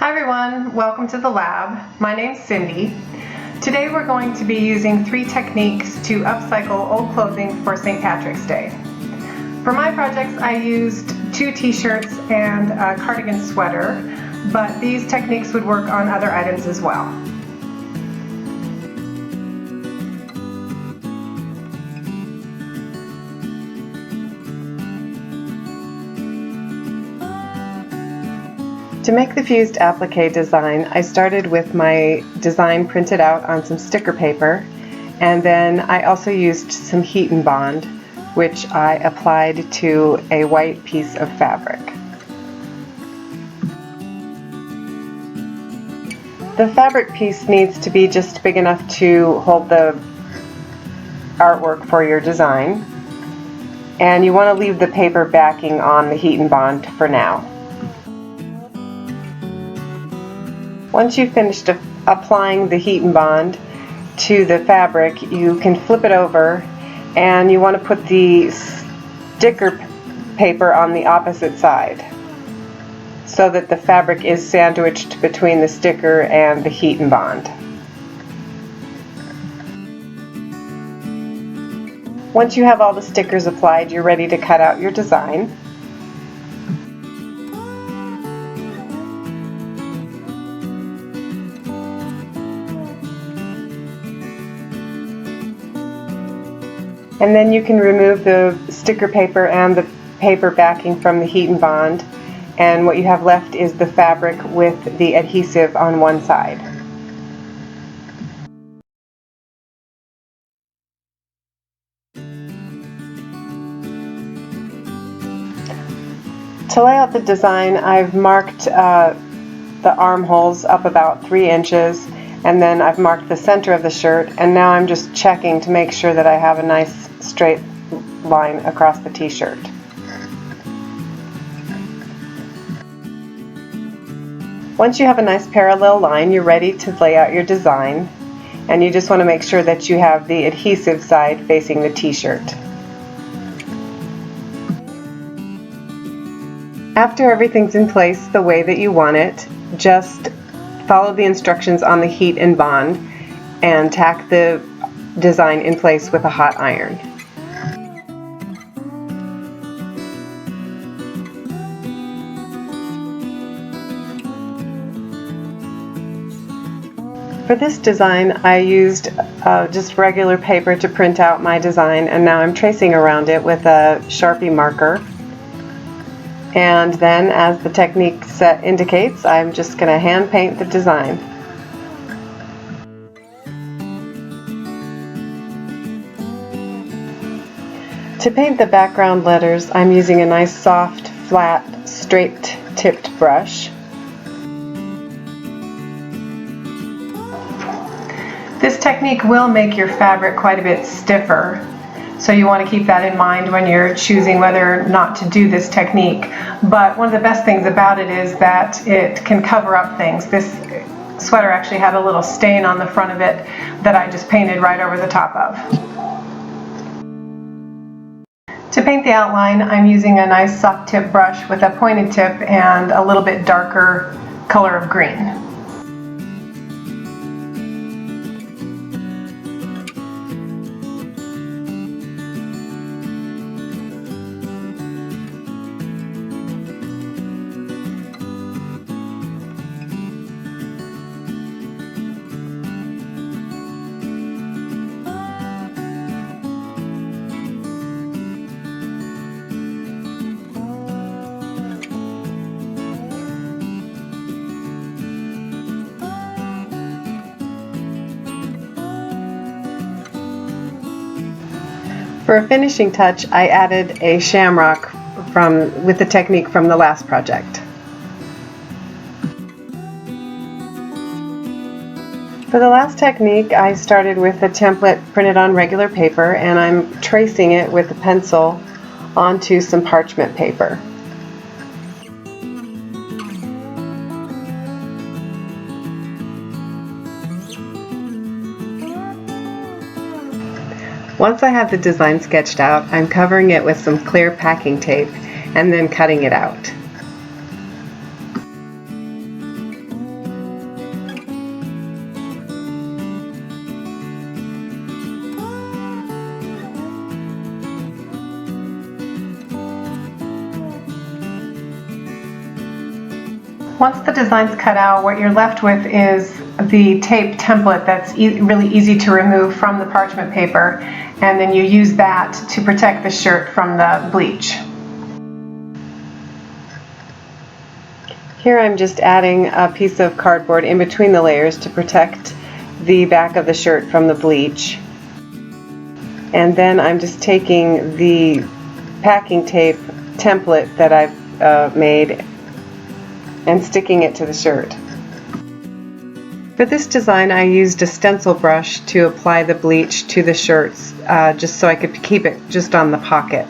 Hi everyone, welcome to the lab. My name's Cindy. Today we're going to be using 3 techniques to upcycle old clothing for St. Patrick's Day. For my projects I used 2 t-shirts and a cardigan sweater, but these techniques would work on other items as well. To make the fused applique design, I started with my design printed out on some sticker paper, and then I also used some heat and bond, which I applied to a white piece of fabric. The fabric piece needs to be just big enough to hold the artwork for your design, and you want to leave the paper backing on the heat and bond for now. Once you've finished applying the heat and bond to the fabric, you can flip it over, and you want to put the sticker paper on the opposite side so that the fabric is sandwiched between the sticker and the heat and bond. Once you have all the stickers applied, you're ready to cut out your design. And then you can remove the sticker paper and the paper backing from the heat and bond, and what you have left is the fabric with the adhesive on one side. To lay out the design, I've marked the armholes up about 3 inches, and then I've marked the center of the shirt, and now I'm just checking to make sure that I have a nice straight line across the t-shirt. Once you have a nice parallel line, you're ready to lay out your design, and you just want to make sure that you have the adhesive side facing the t-shirt. After everything's in place the way that you want it, just follow the instructions on the heat and bond and tack the design in place with a hot iron. For this design I used just regular paper to print out my design, and now I'm tracing around it with a Sharpie marker. And then, as the technique set indicates, I'm just going to hand paint the design. To paint the background letters, I'm using a nice soft, flat, straight tipped brush. This technique will make your fabric quite a bit stiffer, so you want to keep that in mind when you're choosing whether or not to do this technique. But one of the best things about it is that it can cover up things. This sweater actually had a little stain on the front of it that I just painted right over the top of. To paint the outline, I'm using a nice soft tip brush with a pointed tip and a little bit darker color of green. For a finishing touch, I added a shamrock with the technique from the last project. For the last technique, I started with a template printed on regular paper, and I'm tracing it with a pencil onto some parchment paper. Once I have the design sketched out, I'm covering it with some clear packing tape and then cutting it out. Once the design's cut out, what you're left with is the tape template that's really easy to remove from the parchment paper, and then you use that to protect the shirt from the bleach. Here I'm just adding a piece of cardboard in between the layers to protect the back of the shirt from the bleach. And then I'm just taking the packing tape template that I've made and sticking it to the shirt. For this design I used a stencil brush to apply the bleach to the shirts, just so I could keep it just on the pocket.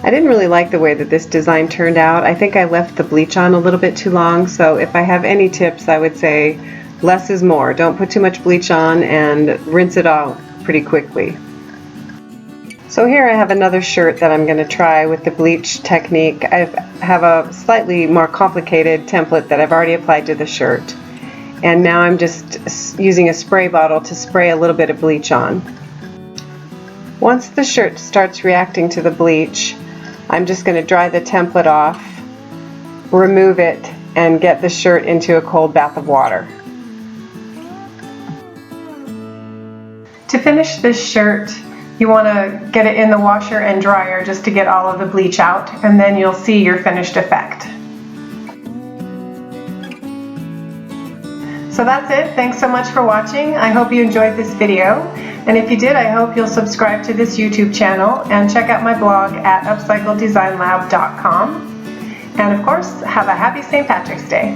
I didn't really like the way that this design turned out. I think I left the bleach on a little bit too long, so if I have any tips I would say less is more. Don't put too much bleach on and rinse it out pretty quickly. So here I have another shirt that I'm going to try with the bleach technique. I have a slightly more complicated template that I've already applied to the shirt. And now I'm just using a spray bottle to spray a little bit of bleach on. Once the shirt starts reacting to the bleach, I'm just going to dry the template off, remove it, and get the shirt into a cold bath of water. To finish this shirt, you want to get it in the washer and dryer just to get all of the bleach out, and then you'll see your finished effect. So that's it. Thanks so much for watching. I hope you enjoyed this video, and if you did, I hope you'll subscribe to this YouTube channel and check out my blog at upcycledesignlab.com. And of course, have a happy St. Patrick's Day.